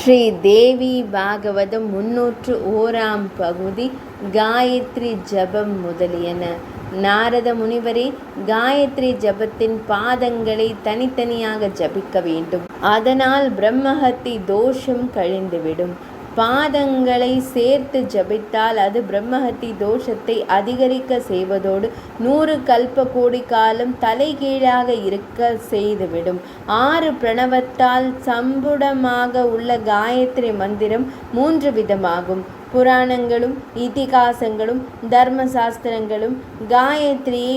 ஸ்ரீ தேவி பாகவதம் 301 பகுதி காயத்ரி ஜபம் முதலியன. நாரத முனிவரே, காயத்ரி ஜபத்தின் பாதங்களை தனித்தனியாக ஜபிக்க வேண்டும். அதனால் பிரம்மஹத்தி தோஷம் கழிந்துவிடும். பாதங்களை சேர்த்து ஜபித்தால் அது பிரம்மஹத்தி தோஷத்தை அதிகரிக்க செய்வதோடு 100 கல்ப கோடி காலம் தலைகீழாக இருக்க செய்துவிடும். 6 பிரணவத்தால் சம்புடமாக உள்ள காயத்ரி மந்திரம் 3 விதமாகும். புராணங்களும் இதிகாசங்களும் தர்மசாஸ்திரங்களும் காயத்ரியை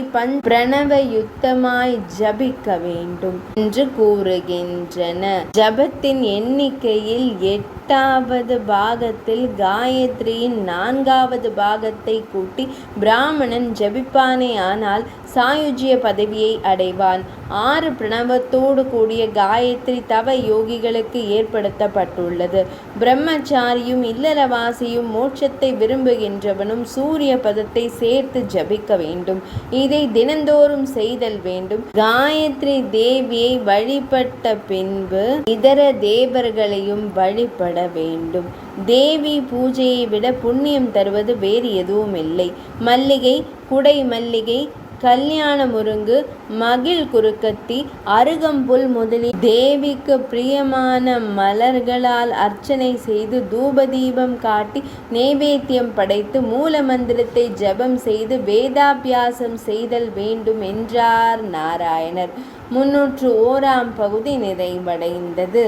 பிரணவ யுக்தமாய் ஜபிக்க வேண்டும் என்று கூறுகின்றன. ஜபத்தின் எண்ணிக்கையில் 8வது பாகத்தில் காயத்ரியின் 4வது பாகத்தை கூட்டி பிராமணன் ஜபிப்பானே ஆனால் சாயுஜ்ய பதவியை அடைவான். 6 பிரணவத்தோடு கூடிய காயத்ரி தவ யோகிகளுக்கு ஏற்படுத்தப்பட்டுள்ளது. பிரம்மச்சாரியும் இல்லறவாசியும் மோட்சத்தை விரும்புகின்றவனும் சூரிய பதத்தை சேர்த்து ஜபிக்க வேண்டும். இதை தினந்தோறும் செய்தல் வேண்டும். காயத்ரி தேவியை வழிபட்ட பின்பு இதர தேவர்களையும் வழிபட வேண்டும். தேவி பூஜையை விட புண்ணியம் தருவது வேறு எதுவும் இல்லை. மல்லிகை, குடை மல்லிகை, கல்யாண முருங்கு, மகிழ் குறுக்கத்தி, அருகம்புல் முதலிய தேவிக்கு பிரியமான மலர்களால் அர்ச்சனை செய்து தூபதீபம் காட்டி நைவேத்தியம் படைத்து மூல மந்திரத்தை ஜபம் செய்து வேதாபியாசம் செய்தல் வேண்டும் என்றார் நாராயணர். 301 பகுதி நிறைவடைந்தது.